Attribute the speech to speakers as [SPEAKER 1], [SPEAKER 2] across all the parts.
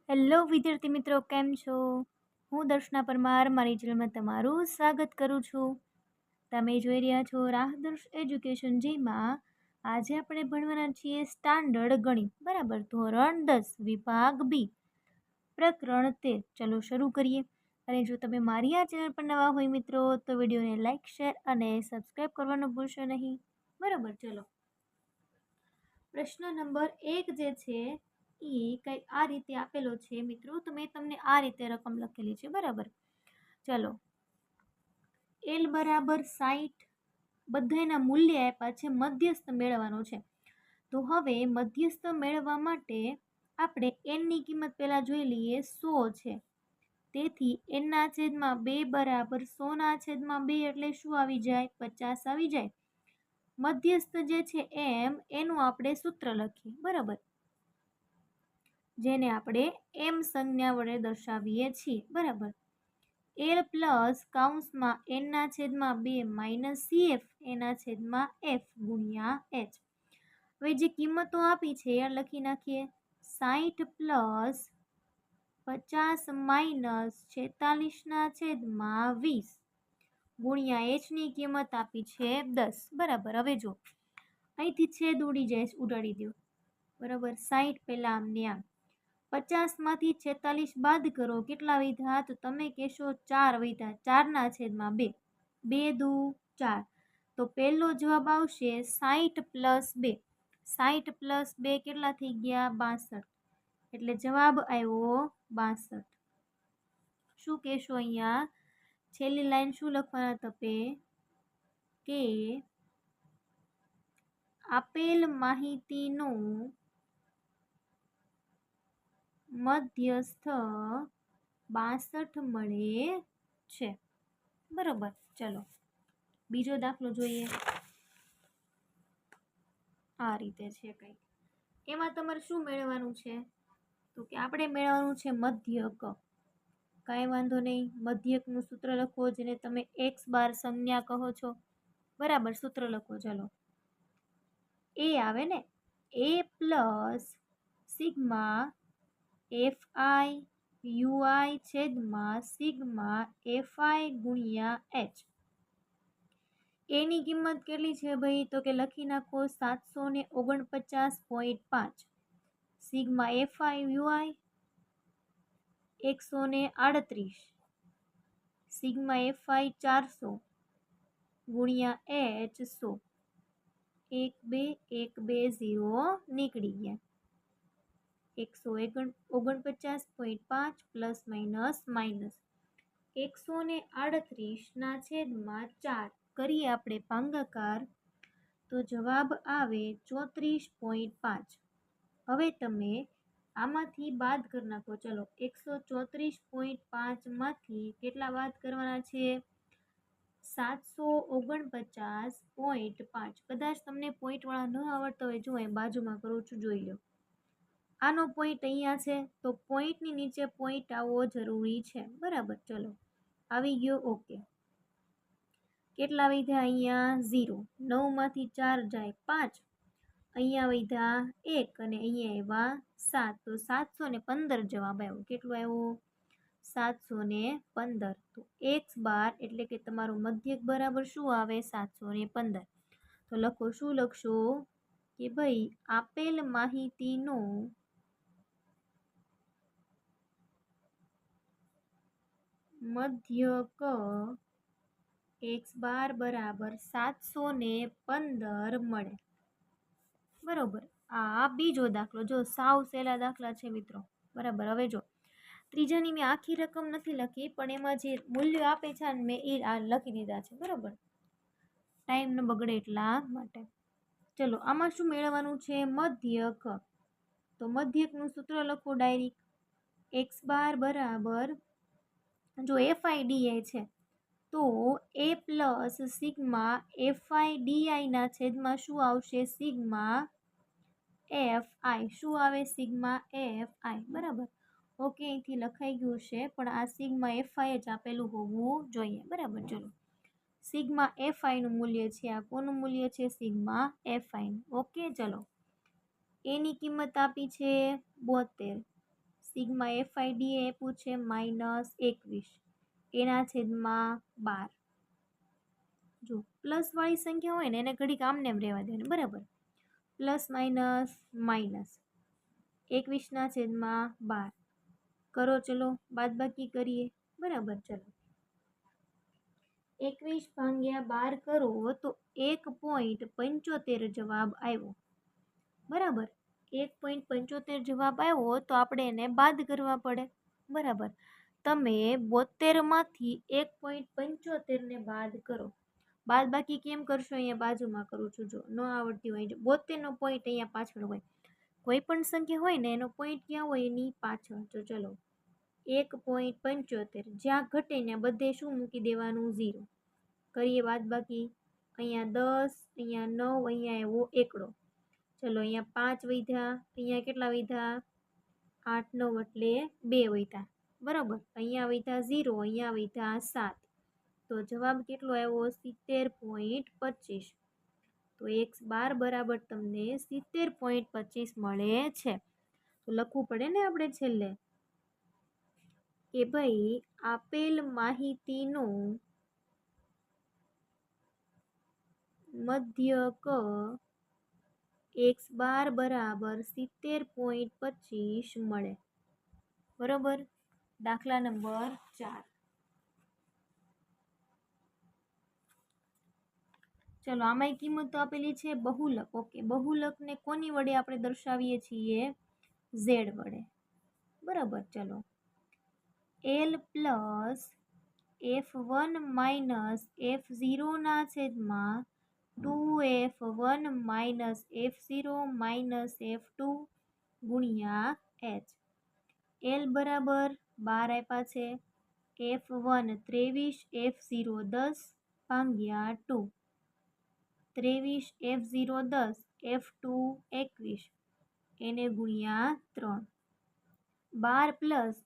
[SPEAKER 1] Hello વિદ્યાર્થી મિત્રો, કેમ છો? હું દર્શના પરમાર મારી ચેનલમાં તમારું સ્વાગત કરું છું. તમે જોઈ રહ્યા છો રાહદર્શ એજ્યુકેશન, જેમાં આજે આપણે ભણવાના છીએ સ્ટાન્ડર્ડ ગણિત, બરાબર, ધોરણ 10 વિભાગ બી, પ્રકરણ 13. ચલો શરૂ કરીએ. અને જો તમે મારી આ ચેનલ પર નવા હોય મિત્રો, તો વિડીયોને લાઇક, શેર અને સબસ્ક્રાઈબ કરવાનું ભૂલશો નહીં. બરાબર, ચલો. પ્રશ્ન નંબર 1 જે છે એ કંઈક આ રીતે આપેલો છે મિત્રો. તો મેં તમને આ રીતે રકમ લખેલી છે, બરાબર. ચલો, એલ બરાબર 60, બધાના મૂલ્ય આપ્યા છે, મધ્યસ્થ મેળવવાનો છે. તો હવે મધ્યસ્થ મેળવવા માટે આપણે એનની કિંમત પહેલાં જોઈ લઈએ. 100 છે, તેથી એનના છેદમાં 2 બરાબર 100/2 એટલે શું આવી જાય? 50 આવી જાય. મધ્યસ્થ જે છે એનું આપણે સૂત્ર લખીએ, બરાબર, જેને આપણે એમ સંજ્ઞા વડે દર્શાવીએ છીએ, બરાબર. એલ પ્લસ કૌંસમાં એનના છેદમાં 2 માઇનસ સીએફ એના છેદમાં એફ ગુણ્યા એચ. હવે જે કિંમતો આપી છે એ લખી નાખીએ. 60 પ્લસ 50 માઇનસ 46ના છેદમાં 20 ગુણ્યા એચની કિંમત આપી છે 10, બરાબર. હવે જો અહીંથી છેદ ઉડાડી દો, બરાબર. 60 પહેલાં આમને આમ, 50માંથી 46 બાદ કરો, કેટલા વધ્યા? તો તમે કહેશો 4 વધ્યા. 4ના છેદમાં 2, 2 દુ 4. તો પહેલો જવાબ આવશે 60 પ્લસ 2. 60 પ્લસ 2 કેટલા થઈ ગયા? 62. એટલે જવાબ આવ્યો 62. શું કહેશો અહીંયા? છેલ્લી લાઈન શું લખવાના તપે? કે આપેલ માહિતીનો મધ્યસ્થ 62 મળે છે, બરોબર. ચલો બીજો દાખલો જોઈએ. આ રીતે છે કંઈક. એમાં તમારે શું મેળવવાનું છે? તો કે આપણે મેળવવાનું છે મધ્યક. કાંઈ વાંધો નહીં, મધ્યકનું સૂત્ર લખો, જેને તમે એક્સ બાર સંજ્ઞા કહો છો, બરાબર. સૂત્ર લખો. ચલો, એ આવે ને, A plus sigma F I UI છેદમાં સિગ્મા એફ આઈ ગુણ્યા એચ. એની કિંમત કેટલી છે ભાઈ? તો કે લખી નાખો 749.5. Sigma F I UI 138, sigma F આઈ 400 ગુણ્યા એચ 100. 1 2 1 2 0 નીકળી ગયા. 149.5 પ્લસ માઇનસ માઇનસ 138ના છેદમાં 4 કરીએ આપણે ભાગાકાર, તો જવાબ આવે 34.5. હવે તમે આમાંથી બાદ કરી નાખો. ચલો, 134.5માંથી કેટલા બાદ કરવાના છે? 749.5. કદાચ તમને પોઈન્ટવાળા ન આવડતા હોય, જો અહીં બાજુમાં કરું છું, જોઈ લો. આનો પોઈન્ટ અહીંયા છે, તો પોઈન્ટની નીચે પોઈન્ટ આવવો જરૂરી છે, બરાબર. ચલો, આવી ગયો. ઓકે. કેટલા વધ્યા? અહીંયા 0. 9માંથી 4 જાય 5, અહીંયા વધ્યા 1 અને અહીંયા આવ્યા 7. તો 715 જવાબ આવ્યો. કેટલો આવ્યો? 715. તો એક્સ બાર એટલે કે તમારું મધ્યક બરાબર શું આવે? 715. તો લખો. શું લખશો? કે ભાઈ આપેલ માહિતીનો મધ્યક એક્સ બાર બરાબર 715 મળે, બરોબર. આ બીજો દાખલો. જો સાવ સહેલા દાખલા છે મિત્રો, બરાબર. હવે જો ત્રીજાની મેં આખી રકમ નથી લખી, પણ એમાં જે મૂલ્યો આપે છે ને મેં એ લખી દીધા છે, બરાબર, ટાઈમ ન બગડે એટલા માટે. ચલો, આમાં શું મેળવવાનું છે? મધ્યક. તો મધ્યકનું સૂત્ર લખો ડાયરેક્ટ. એક્સ બાર બરાબર, જો એફઆઈડીઆઈ છે તો એ પ્લસ સિગ્મા એફઆઈડીઆઈના છેદમાં શું આવશે? સિગ્મા એફ આઈ. શું આવે? સિગ્મા એફ આઈ, બરાબર. ઓકે, અહીંથી લખાઈ ગયું છે, પણ આ સિગ્મા એફ આઈ જ આપેલું હોવું જોઈએ, બરાબર. ચલો, સિગ્મા એફ આઈનું મૂલ્ય છે. આ કોનું મૂલ્ય છે? સિગ્મા એફ આઈનું. ઓકે. ચલો, એની કિંમત આપી છે 72, સિગ્મા FID એ આપ્યું છે -21 એના છેદમાં 12. જો પ્લસ વાળી સંખ્યા હોય ને એને ઘડીક આમને એમ રહેવા દેવાની, બરાબર. પ્લસ માઇનસ માઇનસ 21 ના છેદમાં 12 કરો, ચલો બાદબાકી કરીએ, બરાબર. ચલો 21 ભાગ્યા 12 કરો તો 1.75 જવાબ આવ્યો, બરાબર. 1.75 જવાબ આવ્યો તો આપણે એને બાદ કરવા પડે, બરાબર. તમે 72 માંથી 1.75 ને બાદ કરો. બાદ બાકી કેમ કરશો? અહીંયા બાજુમાં કરું છું, જો ન આવડતી હોય. 72 નો પોઈન્ટ અહીંયા પાછળ હોય, કોઈ પણ સંખ્યા હોય ને એનો પોઈન્ટ ક્યાં હોય? એની પાછળ. તો ચલો 1.75 જ્યાં ઘટે ને બધે શું મૂકી દેવાનું? 0. કરીએ બાદ બાકી. અહીંયા 10, અહીંયા 9, અહીંયા એવો એકડો. ચલો અહીંયા 5 વધ્યા, અહીંયા કેટલા વધ્યા? 8, 9 એટલે 2 વધ્યા, બરાબર. અહીંયા વધ્યા 0, અહીંયા વધ્યા 7. તો જવાબ કેટલો આવ્યો? 70.25. તો x12 બરાબર તમને 70.25 મળે છે. તો લખવું પડે ને આપણે છેલ્લે કે ભાઈ આપેલ માહિતીનો મધ્યક x12 બરાબર 70.25 મળે, બરાબર. દાખલા નંબર 4. ચલો આમાં કિંમતો આપેલી છે બહુલક. ઓકે, બહુલકને કોની વડે આપણે દર્શાવીએ છીએ? z વડે, બરાબર. ચલો l plus f1 minus f0 ના છેદમાં 2f1 minus f0 minus f2 ગુણ્યા h. l બરાબર 12 આપ્યા છે, f1 23, f0 10 ભાગ્યા 2. 23, f0 10, f2 21 એને ગુણ્યા 3. 12 પ્લસ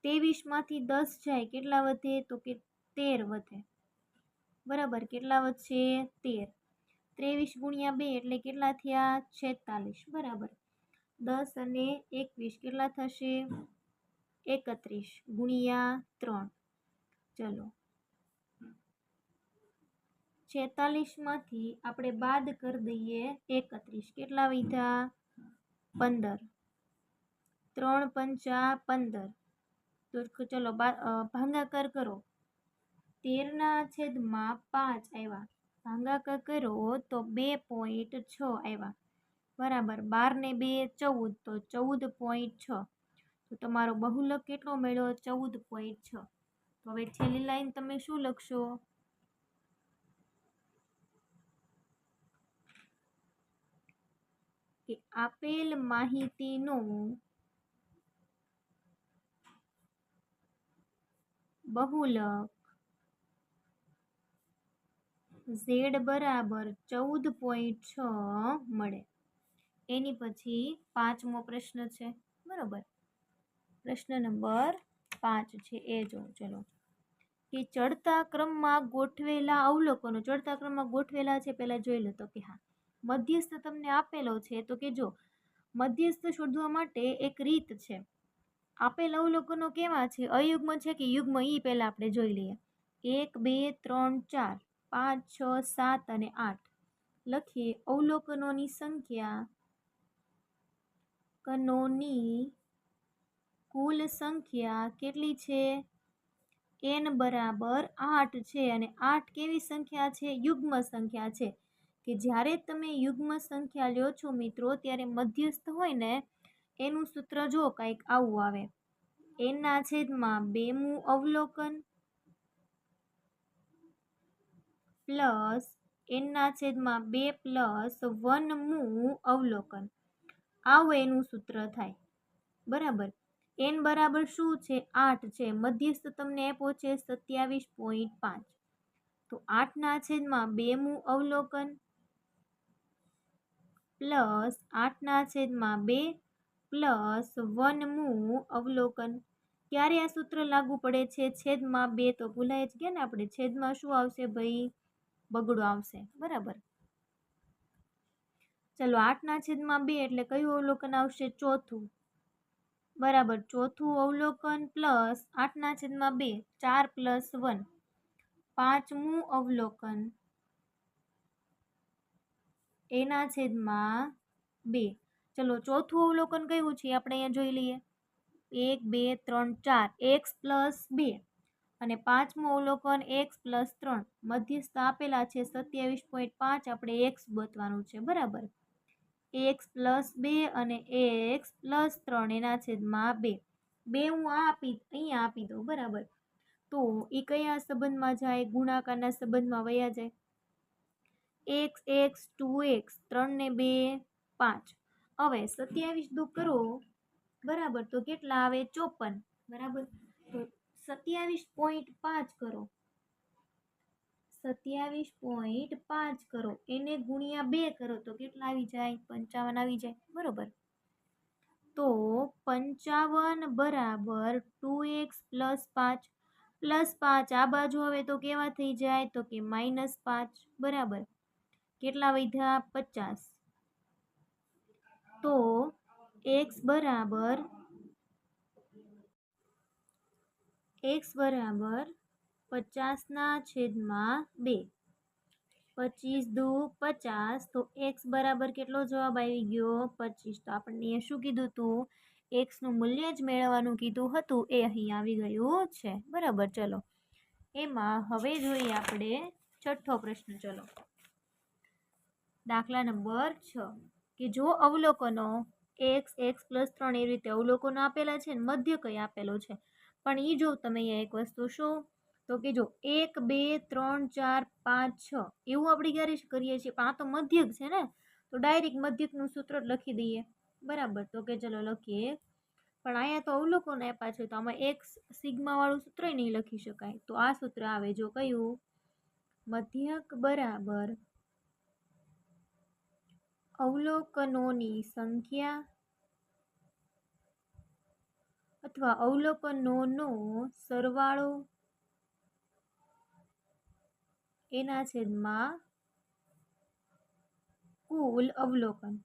[SPEAKER 1] 23 માંથી 10 જાય, કેટલા વધે? તો કે 13 વધે, બરાબર. કેટલા વધશે? 13. 23 ગુણ્યા 2 એટલે કેટલા થયા? 46, બરાબર. 10 અને 21 કેટલા થશે? 31 ગુણ્યા 3. ચલો 46 માંથી આપણે બાદ કરી દઈએ 31, કેટલા વધ્યા? 15. 3 પંચા 15. તો ચલો ભાગાકાર કરો. 13 ના છેદમાં 5 આવ્યા, ભાગાકાર કરો તો 2.6 આવ્યા, બરાબર. 12 ને 2 14, તો 14.6. તો તમારો બહુલક કેટલો મળ્યો? 14.6. તો હવે છેલ્લી લાઈન તમે શું લખશો? કે આપેલ માહિતીનો બહુલક z બરાબર 14.6 મળે. એની પછી 5મો પ્રશ્ન છે, બરાબર. પ્રશ્ન નંબર 5 છે એ જો. ચલો કે ચડતા ક્રમમાં ગોઠવેલા અવલોકનો. ચડતા ક્રમમાં ગોઠવેલા છે, પહેલા જોઈ લો. તો કે હા, મધ્યસ્થ તમને આપેલો છે. તો કે જો મધ્યસ્થ શોધવા માટે એક રીત છે. આપેલ અવલોકનો કેવા છે? અયુગ્મ છે કે યુગ્મ? ઈ પહેલા આપણે જોઈ લઈએ. 1, 2, 3, 4, 5, 6, 7 અને 8 લખીએ. અવલોકનોની સંખ્યા કુલ સંખ્યા કેટલી છે? n બરાબર 8 છે. અને 8 કેવી સંખ્યા છે? યુગ્મ સંખ્યા છે. કે જ્યારે તમે યુગ્મ સંખ્યા લ્યો છો મિત્રો, ત્યારે મધ્યસ્થ હોય ને એનું સૂત્ર જો કંઈક આવું આવે. n ના છેદમાં 2મું અવલોકન પ્લસ n ના છેદમાં 2 પ્લસ 1મું અવલોકન, આવું એનું સૂત્ર થાય, બરાબર. n બરાબર શું છે? 8 છે. મધ્યસ્થ તમને આપ્યો છે 27.5. તો 8 ના છેદમાં 2મું અવલોકન પ્લસ 8 ના છેદમાં 2 પ્લસ 1મું અવલોકન. ક્યારે આ સૂત્ર લાગુ પડે છે? છેદમાં 2. તો ભૂલાય જ ગયા ને આપણે. છેદમાં શું આવશે ભાઈ? બગડો આવશે, બરાબર. ચલો 8 ના છેદમાં 2 એટલે કયું અવલોકન આવશે? ચોથું, બરાબર. ચોથું અવલોકન પ્લસ 8/2, 4 + 1. પાંચમું અવલોકન એના છેદમાં 2. ચલો ચોથું અવલોકન કયું છે આપણે અહીંયા જોઈ લઈએ. 1 2 3 4 x + 2 અને પાંચમું અવલોકન x + 3. મધ્યસ્થ આપેલા છે 27.5. આપણે x ગોતવાનું છે. બરાબર. x + 2 અને x + 3 એના છેદમાં 2. હું અહીંયા આપી દઉં. બરાબર. તો એ કયા સંબંધમાં જાય? ગુણાકારના સંબંધમાં વયા જાય. x 2x 3 ને 2 5. હવે 27 દુ કરો. બરાબર. તો કેટલા આવે? 54. બરાબર. તો 27.5 કરો. 27.5 કરો. એને ગુણ્યા 2 કરો તો કેટલા આવી જાય? 55 આવી જાય. બરોબર. તો 55 બરાબર 2x + 5 + 5 આ બાજુ હવે તો કેવા થઈ જાય? તો કે -5. બરાબર. કેટલા વધ્યા? 50. તો x બરાબર 50/2. 25 દુ 50. તો x બરાબર કેટલો જવાબ આવી ગયો? 25. તો આપણને શું કીધું હતું? x નું મૂલ્ય જ મેળવવાનું કીધું હતું, એ અહીં આવી ગયું છે. બરાબર. ચલો એમાં હવે જોઈએ આપણે છઠ્ઠો પ્રશ્ન. ચલો દાખલા નંબર 6 કે જો અવલોકનો x + 3 એ રીતે અવલોકનો આપેલા છે ને મધ્ય કઈ આપેલો છે, પણ એ જો તમે અહીંયા એક વસ્તુ શું તો કે જો 1 2 3 4 5 6 એવું આપણે ક્યારે કરીએ છીએ? પણ આ તો મધ્યક છે ને, તો ડાયરેક્ટ મધ્યકનું સૂત્ર લખી દઈએ. બરાબર. તો કે ચલો લખીએ. પણ અહીંયા તો અવલોકન આપ્યા છે, તો આમાં x સિગ્મા વાળું સૂત્ર નહીં લખી શકાય. તો આ સૂત્ર આવે જો કયું? મધ્યક બરાબર અવલોકનોની સંખ્યા અથવા અવલોકનોનો સરવાળો એના છેદમાં કુલ અવલોકન.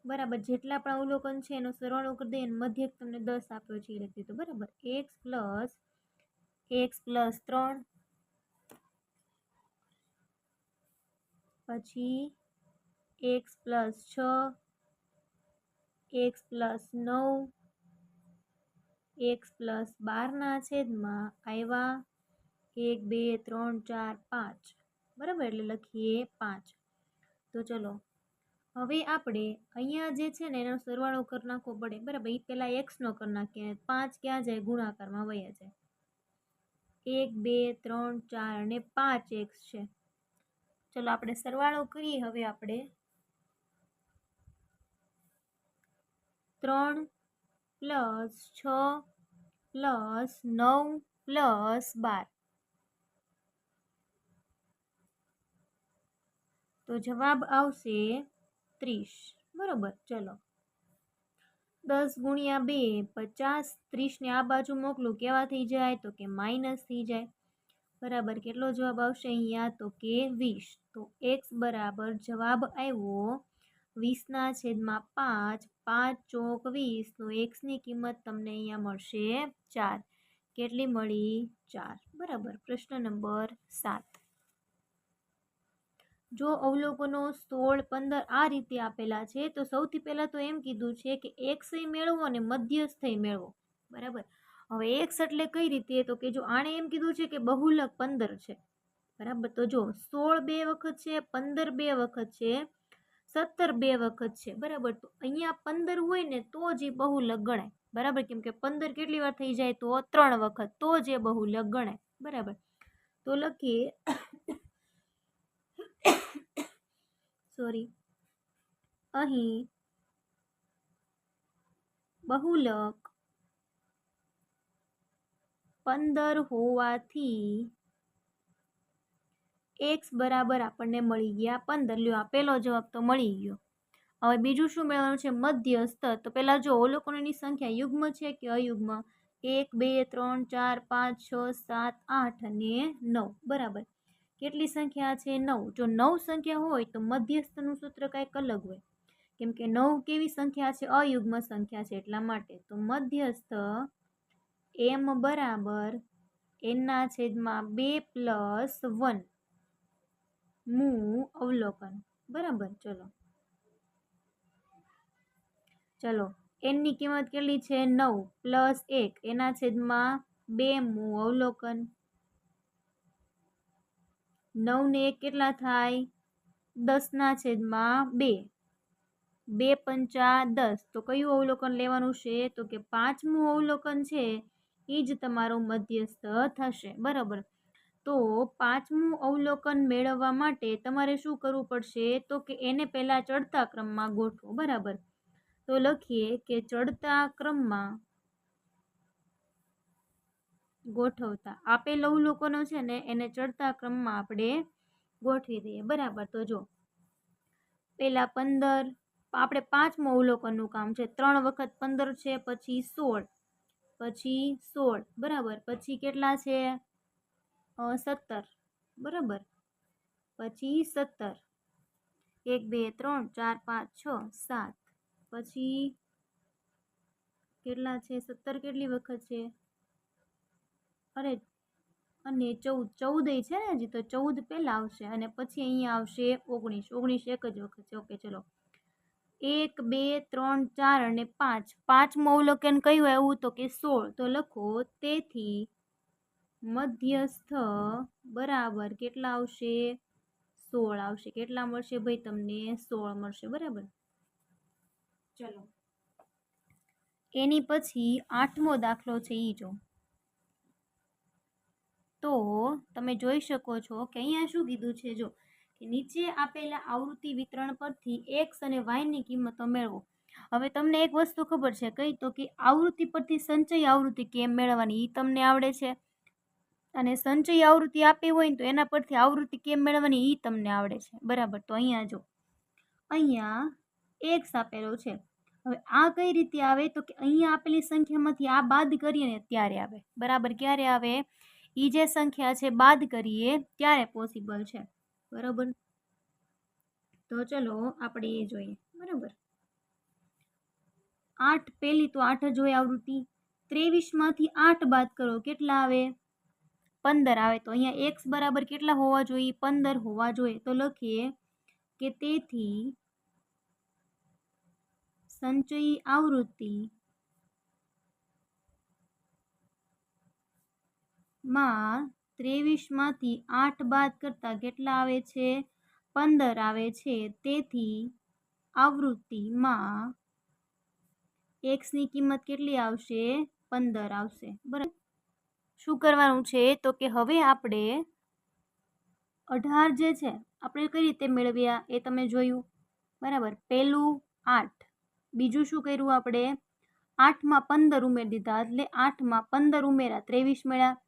[SPEAKER 1] બરાબર. જેટલા પણ અવલોકન છે એનો સરવાળો કરી દઈએ અને મધ્યક તમને 10 આપ્યો છે એ લખી દીધું. બરાબર. x + 3 પછી x + 6 x + 9 x + 12 ના છેદમાં આવ્યા 1 2 3 4 5. બરાબર. એટલે લખીએ 5. તો ચલો હવે આપણે અહીંયા જે છે ને એનો સરવાળો કરી નાખવો પડે. બરાબર. એ પહેલા x નો કરી નાખીએ. 5 ક્યાં જાય? ગુણાકારમાં વયા જાય. 1 2 3 4 અને 5x છે. ચલો આપણે સરવાળો કરીએ. હવે આપણે 3 + 6 + 9 + 12. તો જવાબ આવશે 30. બરોબર. ચલો 10 × 2 50. 30 ને આ બાજુ મોકલું કેવા થઈ જાય? તો કે માઇનસ થઈ જાય. બરાબર. કેટલો જવાબ આવશે અહીંયા? તો કે 20. તો x બરાબર જવાબ આવ્યો 20/5. 5 ચોક 20. તો x ની કિંમત તમને અહીંયા મળશે 4. કેટલી મળી? 4. બરાબર. પ્રશ્ન નંબર 7. જો અવલોકનો 16 15 આ રીતે આપેલા છે તો સૌથી પહેલા તો એમ કીધું છે કે x મેળવો અને મધ્યસ્થ મેળવો. બરાબર. હવે x એટલે કઈ રીતે? તો કે જો આણે એમ કીધું છે કે બહુલક 15 છે. બરાબર. તો જો 16 2 વખત છે, 15 2 વખત છે, 17 2 વખત છે. બરાબર. તો અહીંયા 15 હોય ને તો જ એ બહુલક ગણાય. બરાબર. કેમ કે 15 કેટલી વાર થઈ જાય? તો 3 વખત. તો જ એ બહુલક ગણાય. બરાબર. તો લખીએ અહીં બહુલક 15 હોવાથી x બરાબર આપણને મળી ગયા 15. લ્યો આ પહેલો જવાબ તો મળી ગયો. હવે બીજું શું મેળવવાનું છે? મધ્યસ્થ. તો પહેલા જો અવલોકનોની સંખ્યા યુગ્મ છે કે અયુગ્મ? 1 2 3 4 5 6 7 8 અને 9. બરાબર. કેટલી સંખ્યા છે? 9. જો 9 સંખ્યા હોય તો મધ્યસ્થનું સૂત્ર કંઈક અલગ હોય. કેમ કે 9 કેવી સંખ્યા છે? અયુગ્મ સંખ્યા છે એટલા માટે. તો મધ્યસ્થ m બરાબર n/2 + 1 મું અવલોકન. બરાબર. ચલો n ની કિંમત કેટલી છે? 9 + 1 (2) મું અવલોકન. 9 ને 1 કેટલા થાય? 10/2. 2 પંચા 10. તો કયું અવલોકન લેવાનું છે? તો કે 5મું અવલોકન છે એ જ તમારું મધ્યસ્થ થશે. બરાબર. તો 5મું અવલોકન મેળવવા માટે તમારે શું કરવું પડશે? તો કે એને પહેલા ચડતા ક્રમમાં ગોઠવો. બરાબર. તો લખીએ કે ચડતા ક્રમમાં ગોઠવતા આપેલ અવલોકનો છે ને એને ચડતા ક્રમમાં આપણે ગોઠવી દઈએ. બરાબર. તો જો પેલા 15, આપણે 5મું અવલોકનનું કામ છે. 3 વખત 15 છે, પછી 16, પછી 16. બરાબર. પછી કેટલા છે? 17. બરાબર. પછી 17, 1 2 3 4 5 6 7. પછી કેટલા છે? 17 કેટલી વખત છે? અરે અને 14 છે ને હજી, તો 14 પહેલા આવશે અને પછી અહીંયા આવશે 19. 19 એક જ વખત છે. ઓકે, ચલો 1 2 3 4 અને 5. 5મું અવલોકન કયું આવ્યું? તો કે 16. તો લખો તેથી મધ્યસ્થ બરાબર કેટલા આવશે? 16 આવશે. કેટલા મળશે ભાઈ તમને? 16 મળશે. બરાબર. ચલો એની પછી 8મો દાખલો છે એ જો. તો તમે જોઈ શકો છો કે અહીંયા શું કીધું છે? જો કે નીચે આપેલા આવૃત્તિ વિતરણ પરથી x અને y ની કિંમતો મેળવો. હવે તમને એક વસ્તુ ખબર છે કઈ? તો કે આવૃત્તિ પરથી સંચય આવૃત્તિ કેમ મેળવવાની એ તમને આવડે છે, અને સંચય આવૃત્તિ આપી હોય ને તો એના પરથી આવૃત્તિ કેમ મેળવવાની એ તમને આવડે છે. બરાબર. તો અહીંયા જો અહીંયા x આપેલો છે. હવે આ કઈ રીતે આવે? તો કે અહીંયા આપેલી સંખ્યામાંથી આ બાદ કરીએ ને ત્યારે આવે. બરાબર. ક્યારે આવે? એ જે સંખ્યા છે બાદ કરીએ ત્યારે પોસિબલ છે. બરાબર. તો ચલો આપણે એ જોઈએ. બરાબર. 8 પહેલી તો 8 જ હોય આવૃત્તિ. 23માંથી 8 બાદ કરો કેટલા આવે? 15 આવે. તો અહીંયા x બરાબર કેટલા હોવા જોઈએ? 15 હોવા જોઈએ. તો લખીએ કે તેથી સંચયી આવૃત્તિ માં 23માંથી 8 બાદ કરતા કેટલા આવે છે? 15 આવે છે. તેથી આવૃત્તિમાં x ની કિંમત કેટલી આવશે? 15 આવશે. બરાબર. શું કરવાનું છે? તો કે હવે આપણે 18 જે છે આપણે કઈ રીતે મેળવ્યા એ તમે જોયું. બરાબર. પહેલું 8, બીજું શું કર્યું આપણે? 8માં 15 ઉમેરી દીધા એટલે 8માં 15 ઉમેરા 23 મળ્યા.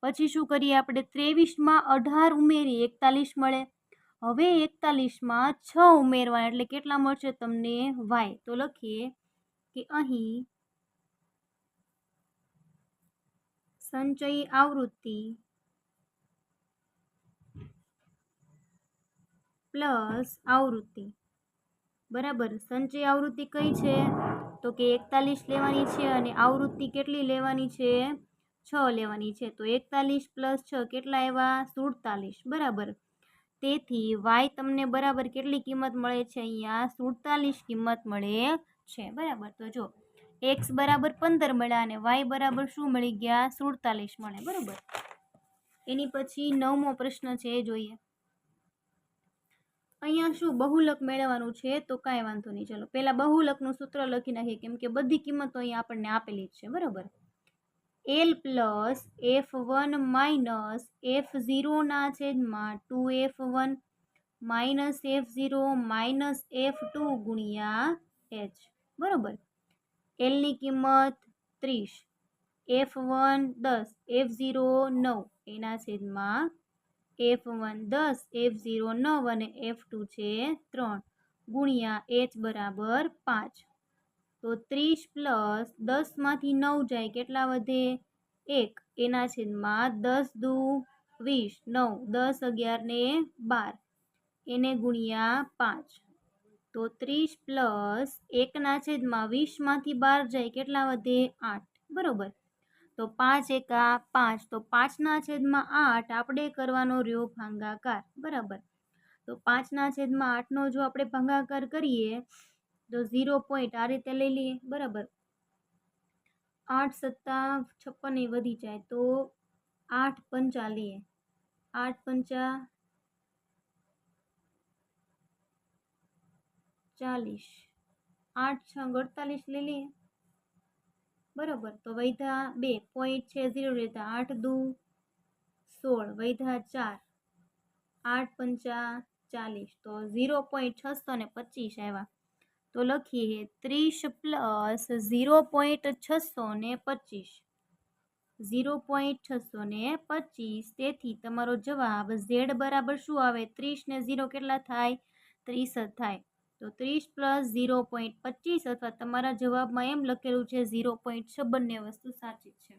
[SPEAKER 1] પછી શું કરીએ આપણે? 23માં 18 ઉમેરી 41 મળે. હવે 41માં 6 ઉમેરવા એટલે કેટલા મળશે તમને? y. તો લખીએ કે અહીં સંચયી આવૃત્તિ પ્લસ આવૃત્તિ. બરાબર. સંચય આવૃત્તિ કઈ છે? તો કે 41 લેવાની છે અને આવૃત્તિ કેટલી લેવાની છે? 6 લેવાની છે. તો 41 + 6 કેટલા આવ્યા? 47. બરાબર. તેથી y તમને બરાબર કેટલી કિંમત મળે છે? અહીંયા 47 કિંમત મળે છે. બરાબર. તો જો x બરાબર 15 મળ્યા અને y બરાબર શું મળી ગયા? 47 મળે. બરાબર. એની પછી 9મો પ્રશ્ન છે એ જોઈએ. અહીંયા શું બહુલક મેળવવાનું છે? તો કાંઈ વાંધો નહીં. ચલો પહેલા બહુલકનું સૂત્ર લખી નાખીએ કેમ કે બધી કિંમતો અહીંયા આપણને આપેલી જ છે. બરાબર. l + f1 - f0/2f1 - f0 - f2 ગુણ્યા h. બરાબર. l ની કિંમત 30, f1 10, f0 9 એના f1 10, f0 9 અને f2 છે 3 ગુણ્યા h બરાબર 5. તો 30 + 10માંથી 9 જાય કેટલા વધે? 1 એના 10 દુ 20, 9 10 11 ને 12 એને ગુણ્યા 5. તો તો 30 પ્લસ 1/20 માંથી 12 જાય કેટલા વધે 8 બરોબર। તો 5 એકા 5 તો 5/8 આપણે કરવાનો રહ્યો ભાગાકાર બરાબર। તો 5/8 નો જો આપણે ભાગાકાર કરીએ તો 0 પોઈન્ટ આ રીતે લઈ લઈએ બરાબર। 8 સત્તા 56 વધી જાય તો 8 પંચા લઈએ 8 પંચા 40 8 6 48 લઈ લઈએ બરાબર। તો વૈધા 2 પોઈન્ટ છે 0 રહેતા 8 દુ 16 વૈધા 4 8 પંચા 40 તો 0.625 આવ્યા। તો લખીએ 30 પ્લસ 0.625 0.625 તેથી તમારો જવાબ ઝેડ બરાબર શું આવે 30 ને 0 કેટલા થાય 30 જ થાય। તો 30 પ્લસ 0.25 અથવા તમારા જવાબમાં એમ લખેલું છે 0.6 બંને વસ્તુ સાચી છે।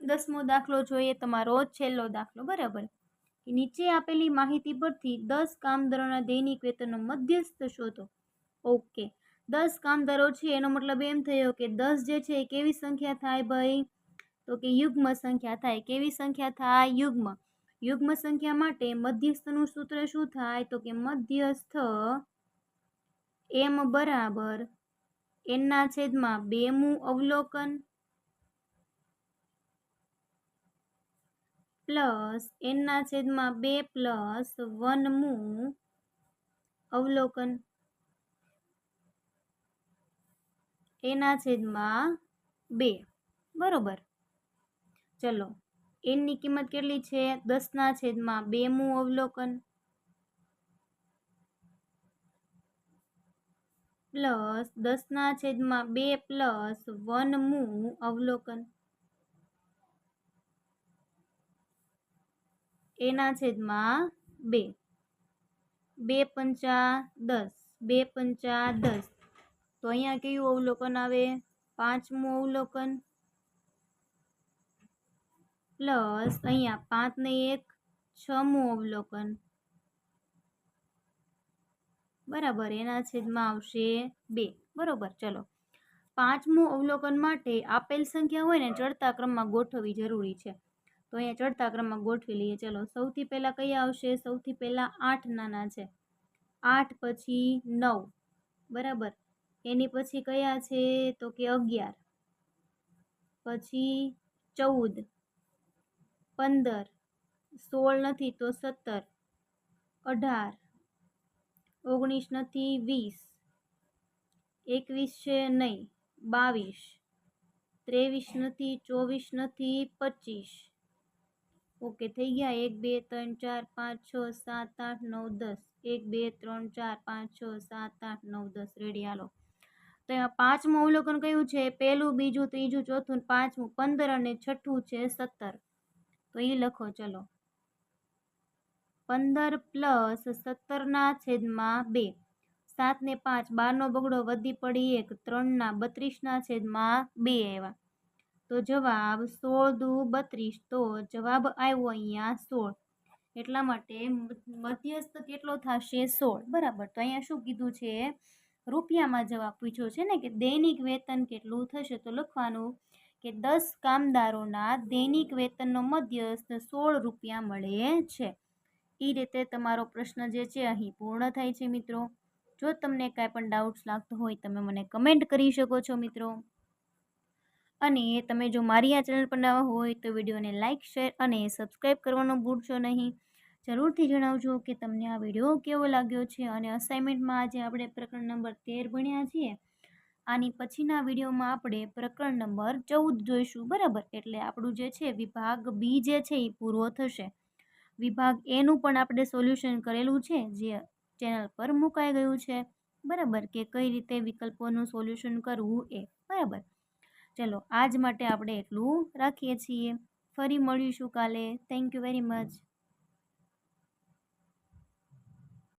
[SPEAKER 1] 10મો દાખલો જોઈએ તમારો છેલ્લો દાખલો બરાબર। નીચે આપેલી માહિતી પરથી 10 કામદારોના દૈનિક વેતનનો મધ્યસ્થ શોધો। ઓકે 10 કામદારો છે એનો મતલબ એમ થયો કે 10 જે છે એ કેવી સંખ્યા થાય ભાઈ તો કે યુગ્મ સંખ્યા થાય। કેવી સંખ્યા થાય યુગ્મ। યુગ્મ સંખ્યા માટે મધ્યસ્થનું સૂત્ર શું થાય તો કે મધ્યસ્થ m બરાબર n/2 અવલોકન પ્લસ n/2 પ્લસ 1 અવલોકન a/2 બરોબર। ચલો n ની કિંમત કેટલી છે 10/2 અવલોકન પ્લસ 10/2 પ્લસ 1 અવલોકન a/2 2 પંચા 10 2 પંચા 10 તો અહીંયા કયું અવલોકન આવે 5મું અવલોકન પ્લસ અહીંયા 5 ને 1 6મું અવલોકન બરાબર એના/માં આવશે 2 બરોબર। ચલો 5મું અવલોકન માટે આપેલ સંખ્યા હોય ને ચડતા ક્રમમાં ગોઠવવી જરૂરી છે। તો અહીંયા ચડતા ક્રમમાં ગોઠવી લઈએ। ચલો સૌથી પહેલા કયા આવશે સૌથી પહેલા 8 નાના છે 8 પછી 9 બરાબર। એની પછી કયા છે તો કે 11 પછી 14 15 16 નથી તો 17 18 19 નથી 20 21 છે નહીં 22 23 નથી 24 નથી 25 ઓકે થઈ ગયા 1 2 3 4 5 6 7 8 9 10 1 2 3 4 5 6 7 8 9 10 રેડી હાલો। તો એમાં 5મું અવલોકન કયું છે પહેલું બીજું ત્રીજું ચોથું 5મું 15 અને છઠ્ઠું છે 17 તો એ લખો ચલો 15 પ્લસ 17/2 7 ને 5 12નો બગડો વધી પડી 1 3/32/2 આવ્યા। તો જવાબ 16 દુ 32 તો જવાબ આવ્યો અહીંયા 16 એટલા માટે મધ્યસ્થ કેટલો થશે 16 બરાબર। તો અહીંયા શું કીધું છે રૂપિયામાં જવાબ પૂછ્યો છે ને કે દૈનિક વેતન કેટલું થશે તો લખવાનું કે 10 કામદારોના દૈનિક વેતનનો મધ્યસ્થ 16 રૂપિયા મળે છે। એ રીતે તમારો પ્રશ્ન જે છે અહીં પૂર્ણ થાય છે મિત્રો। જો તમને કાંઈ પણ ડાઉટ્સ લાગતો હોય તમે મને કમેન્ટ કરી શકો છો મિત્રો। અને તમે જો મારી આ ચેનલ પર નવા હોય તો વિડીયોને લાઇક શેર અને સબસ્ક્રાઈબ કરવાનું ભૂલશો નહીં। જરૂરથી જણાવજો કે તમને આ વિડીયો કેવો લાગ્યો છે। અને અસાઇનમેન્ટમાં આજે આપણે પ્રકરણ નંબર 13 ભણ્યા છીએ। આની પછીના વિડીયોમાં આપણે પ્રકરણ નંબર 14 જોઈશું બરાબર। એટલે આપણું જે છે વિભાગ બી જે છે એ પૂરો થશે। વિભાગ એનું પણ આપણે સોલ્યુશન કરેલું છે જે ચેનલ પર મુકાઈ ગયું છે બરાબર કે કઈ રીતે વિકલ્પોનું સોલ્યુશન કરવું એ બરાબર। ચલો આજ માટે આપણે એટલું રાખીએ છીએ। ફરી મળીશું કાલે। Thank you very much.